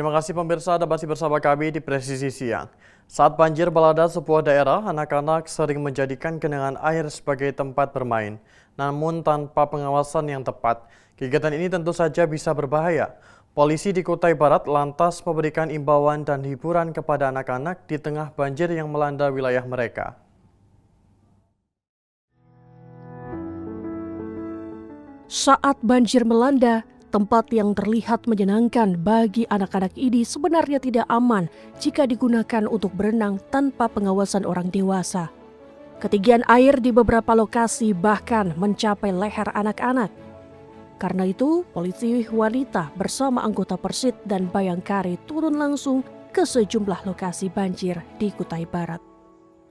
Terima kasih pemirsa, Anda masih bersama kami di Presisi Siang. Saat banjir melanda sebuah daerah, anak-anak sering menjadikan genangan air sebagai tempat bermain, namun tanpa pengawasan yang tepat. Kegiatan ini tentu saja bisa berbahaya. Polisi di Kutai Barat lantas memberikan imbauan dan hiburan kepada anak-anak di tengah banjir yang melanda wilayah mereka. Saat banjir melanda, tempat yang terlihat menyenangkan bagi anak-anak ini sebenarnya tidak aman jika digunakan untuk berenang tanpa pengawasan orang dewasa. Ketinggian air di beberapa lokasi bahkan mencapai leher anak-anak. Karena itu, polisi wanita bersama anggota Persit dan Bayangkari turun langsung ke sejumlah lokasi banjir di Kutai Barat.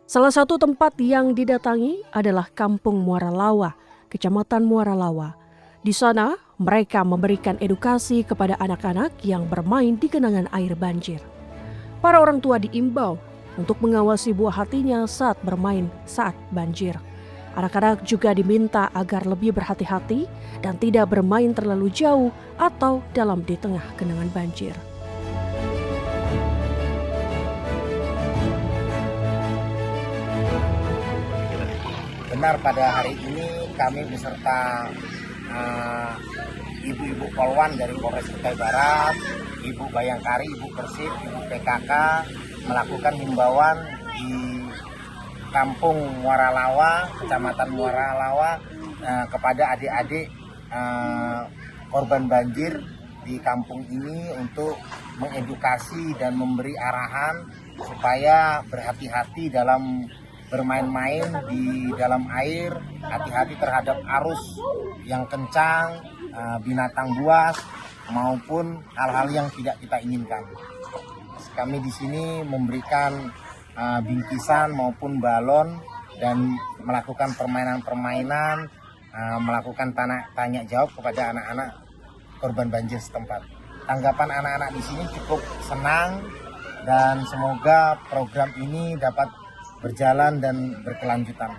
Salah satu tempat yang didatangi adalah Kampung Muara Lawa, Kecamatan Muara Lawa. Di sana, mereka memberikan edukasi kepada anak-anak yang bermain di genangan air banjir. Para orang tua diimbau untuk mengawasi buah hatinya saat bermain saat banjir. Anak-anak juga diminta agar lebih berhati-hati dan tidak bermain terlalu jauh atau dalam di tengah genangan banjir. Benar, pada hari ini kami beserta ibu-ibu Polwan dari Polres Kutai Barat, Ibu Bayangkari, Ibu Persit, Ibu PKK melakukan himbauan di Kampung Muara Lawa, Kecamatan Muara Lawa kepada adik-adik korban banjir di kampung ini untuk mengedukasi dan memberi arahan supaya berhati-hati dalam bermain-main di dalam air, hati-hati terhadap arus yang kencang, binatang buas maupun hal-hal yang tidak kita inginkan. Kami di sini memberikan bingkisan maupun balon dan melakukan permainan-permainan, melakukan tanya jawab kepada anak-anak korban banjir setempat. Tanggapan anak-anak di sini cukup senang dan semoga program ini dapat berjalan dan berkelanjutan.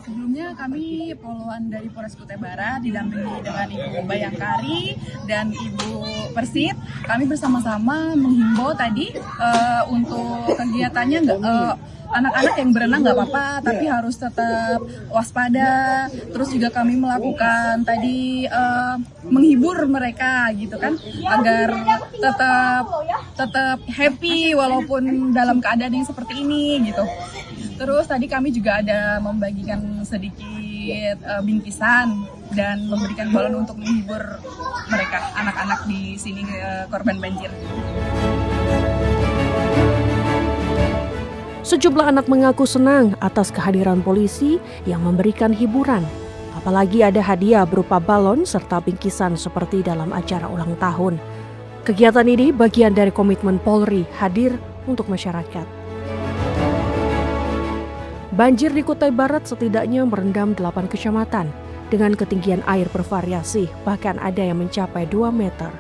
Sebelumnya kami Polwan dari Polres Kutai Barat didampingi dengan Ibu Bayangkari dan Ibu Persit. Kami bersama-sama menghimbau tadi untuk kegiatannya anak-anak yang berenang nggak apa-apa, tapi harus tetap waspada. Terus juga kami melakukan tadi menghibur mereka gitu kan, agar tetap happy walaupun dalam keadaan yang seperti ini gitu. Terus tadi kami juga ada membagikan sedikit bingkisan dan memberikan balon untuk menghibur mereka, anak-anak di sini korban banjir. Sejumlah anak mengaku senang atas kehadiran polisi yang memberikan hiburan. Apalagi ada hadiah berupa balon serta bingkisan seperti dalam acara ulang tahun. Kegiatan ini bagian dari komitmen Polri hadir untuk masyarakat. Banjir di Kutai Barat setidaknya merendam 8 kecamatan dengan ketinggian air bervariasi, bahkan ada yang mencapai 2 meter.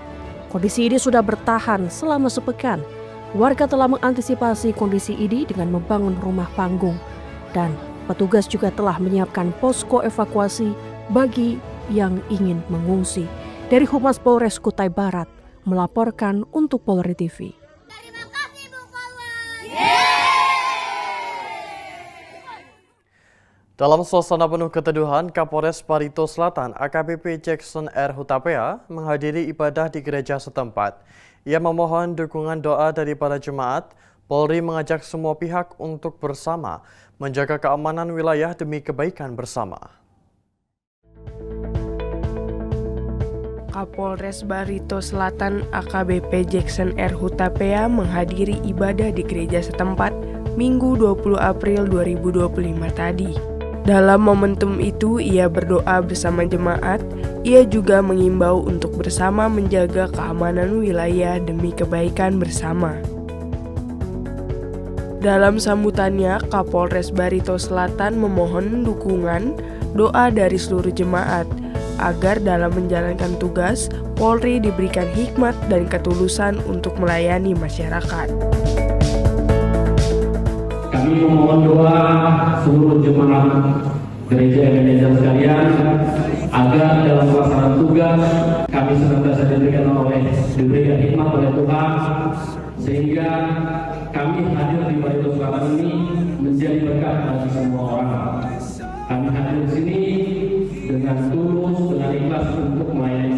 Kondisi ini sudah bertahan selama sepekan. Warga telah mengantisipasi kondisi ini dengan membangun rumah panggung dan petugas juga telah menyiapkan posko evakuasi bagi yang ingin mengungsi. Dari Humas Polres Kutai Barat melaporkan untuk Polri TV. Terima kasih Bu Polwan. Dalam suasana penuh keteduhan, Kapolres Barito Selatan AKBP Jackson R. Hutapea menghadiri ibadah di gereja setempat. Ia memohon dukungan doa dari para jemaat. Polri mengajak semua pihak untuk bersama menjaga keamanan wilayah demi kebaikan bersama. Kapolres Barito Selatan AKBP Jackson R. Hutapea menghadiri ibadah di gereja setempat Minggu 20 April 2025 tadi. Dalam momentum itu, ia berdoa bersama jemaat. Ia juga mengimbau untuk bersama menjaga keamanan wilayah demi kebaikan bersama. Dalam sambutannya, Kapolres Barito Selatan memohon dukungan doa dari seluruh jemaat agar dalam menjalankan tugas, Polri diberikan hikmat dan ketulusan untuk melayani masyarakat. Kami memohon doa seluruh jemaat gereja Ebenezer sekalian agar dalam pelaksanaan tugas kami senantiasa diberikan hikmat oleh Tuhan, sehingga kami hadir di Barito Selatan ini menjadi berkat bagi semua orang. Kami hadir di sini dengan tulus, dengan ikhlas untuk melayani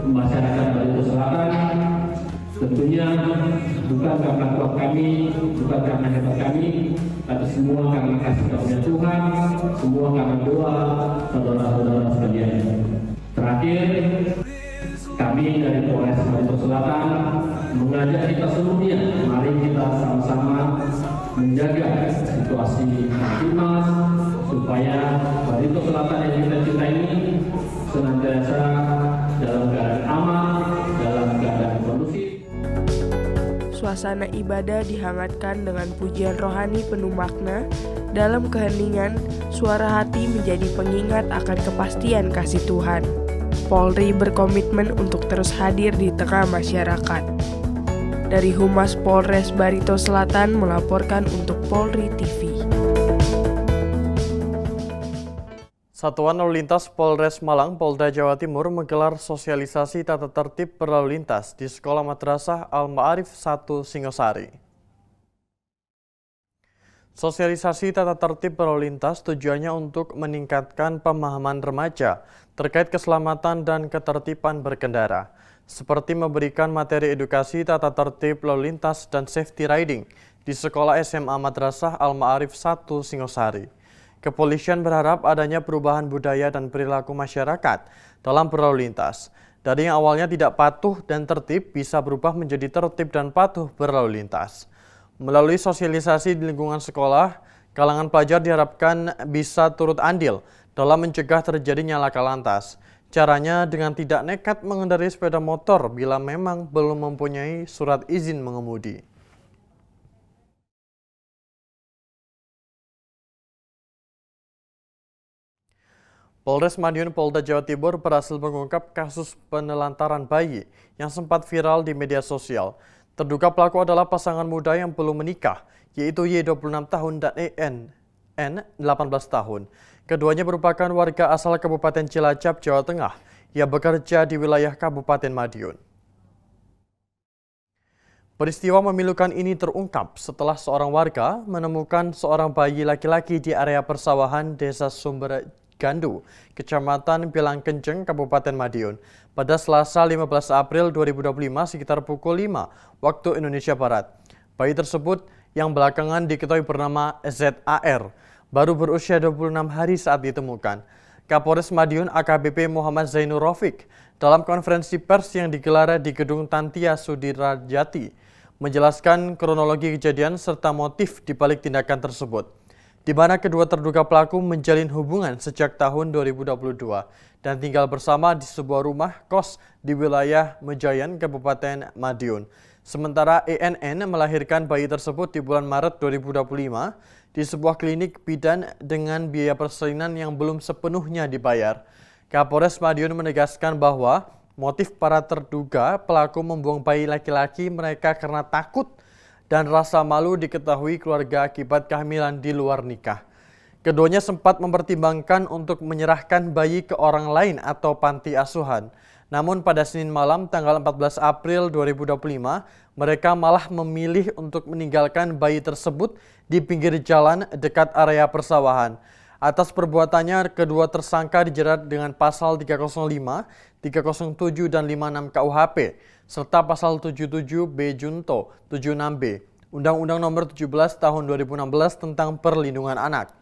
masyarakat Barito Selatan. Tentunya bukan karena kuat kami, bukan karena hebat kami, tapi semua karena kasih karunia Tuhan, semua karena doa saudara-saudara sekalian. Terakhir, kami dari Polres Barito Selatan mengajak kita seluruhnya, mari kita sama-sama menjaga situasi Kamtipmas supaya Barito Selatan yang kita cintai ini senantiasa dalam keadaan aman, dalam keadaan kondusif. Suasana ibadah dihangatkan dengan pujian rohani penuh makna. Dalam keheningan, suara hati menjadi pengingat akan kepastian kasih Tuhan. Polri berkomitmen untuk terus hadir di tengah masyarakat. Dari Humas Polres Barito Selatan melaporkan untuk Polri TV. Satuan Lalu Lintas Polres Malang, Polda Jawa Timur menggelar sosialisasi tata tertib berlalu lintas di Sekolah Madrasah Al-Ma'arif 1 Singosari. Sosialisasi tata tertib berlalu lintas tujuannya untuk meningkatkan pemahaman remaja terkait keselamatan dan ketertiban berkendara, seperti memberikan materi edukasi tata tertib lalu lintas dan safety riding di Sekolah SMA Madrasah Al-Ma'arif 1 Singosari. Kepolisian berharap adanya perubahan budaya dan perilaku masyarakat dalam berlalu lintas. Dari yang awalnya tidak patuh dan tertib bisa berubah menjadi tertib dan patuh berlalu lintas. Melalui sosialisasi di lingkungan sekolah, kalangan pelajar diharapkan bisa turut andil dalam mencegah terjadinya laka lantas. Caranya dengan tidak nekat mengendarai sepeda motor bila memang belum mempunyai surat izin mengemudi. Polres Madiun, Polda Jawa Timur berhasil mengungkap kasus penelantaran bayi yang sempat viral di media sosial. Terduga pelaku adalah pasangan muda yang belum menikah, yaitu Y 26 tahun dan N 18 tahun. Keduanya merupakan warga asal Kabupaten Cilacap, Jawa Tengah, yang bekerja di wilayah Kabupaten Madiun. Peristiwa memilukan ini terungkap setelah seorang warga menemukan seorang bayi laki-laki di area persawahan Desa Sumber Gandu, Kecamatan Bilangkenceng, Kabupaten Madiun, pada Selasa 15 April 2025 sekitar pukul 5 waktu Indonesia Barat. Bayi tersebut yang belakangan diketahui bernama ZAR, baru berusia 26 hari saat ditemukan. Kapolres Madiun AKBP Muhammad Zainur Rafiq dalam konferensi pers yang digelar di Gedung Tantia Sudirajati menjelaskan kronologi kejadian serta motif di balik tindakan tersebut, di mana kedua terduga pelaku menjalin hubungan sejak tahun 2022 dan tinggal bersama di sebuah rumah kos di wilayah Mejayan, Kabupaten Madiun. Sementara ENN melahirkan bayi tersebut di bulan Maret 2025 di sebuah klinik bidan dengan biaya persalinan yang belum sepenuhnya dibayar. Kapolres Madiun menegaskan bahwa motif para terduga pelaku membuang bayi laki-laki mereka karena takut dan rasa malu diketahui keluarga akibat kehamilan di luar nikah. Keduanya sempat mempertimbangkan untuk menyerahkan bayi ke orang lain atau panti asuhan. Namun pada Senin malam tanggal 14 April 2025, mereka malah memilih untuk meninggalkan bayi tersebut di pinggir jalan dekat area persawahan. Atas perbuatannya, kedua tersangka dijerat dengan pasal 305, 307, dan 56 KUHP, serta pasal 77B Junto 76B, Undang-Undang Nomor 17 Tahun 2016 tentang Perlindungan Anak.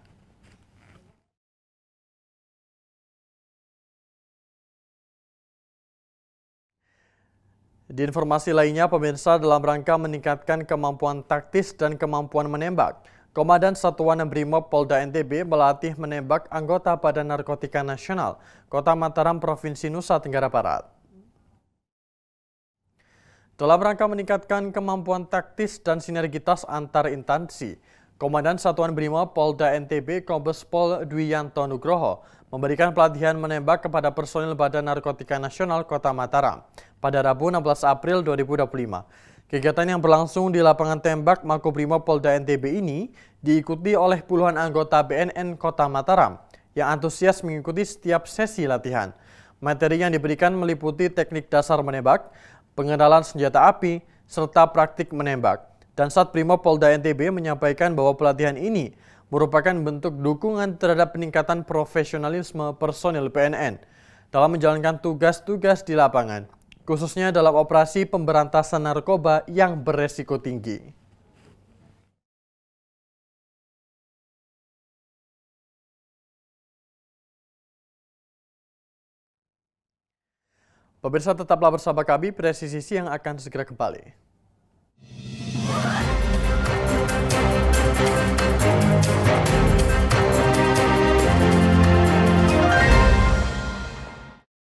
Di informasi lainnya, pemirsa, dalam rangka meningkatkan kemampuan taktis dan kemampuan menembak, Komandan Satuan Brimob Polda NTB melatih menembak anggota Badan Narkotika Nasional Kota Mataram, Provinsi Nusa Tenggara Barat. Dalam rangka meningkatkan kemampuan taktis dan sinergitas antar instansi, Komandan Satuan Brimob Polda NTB Kombes Pol Dwianto Nugroho memberikan pelatihan menembak kepada personil Badan Narkotika Nasional Kota Mataram pada Rabu 16 April 2025. Kegiatan yang berlangsung di lapangan tembak Makobrimob Polda NTB ini diikuti oleh puluhan anggota BNN Kota Mataram yang antusias mengikuti setiap sesi latihan. Materi yang diberikan meliputi teknik dasar menembak, pengenalan senjata api, serta praktik menembak. Dan Satprimo Polda NTB menyampaikan bahwa pelatihan ini merupakan bentuk dukungan terhadap peningkatan profesionalisme personil PNN dalam menjalankan tugas-tugas di lapangan, khususnya dalam operasi pemberantasan narkoba yang beresiko tinggi. Pemirsa, tetaplah bersama kami, Presisi Siang akan segera kembali.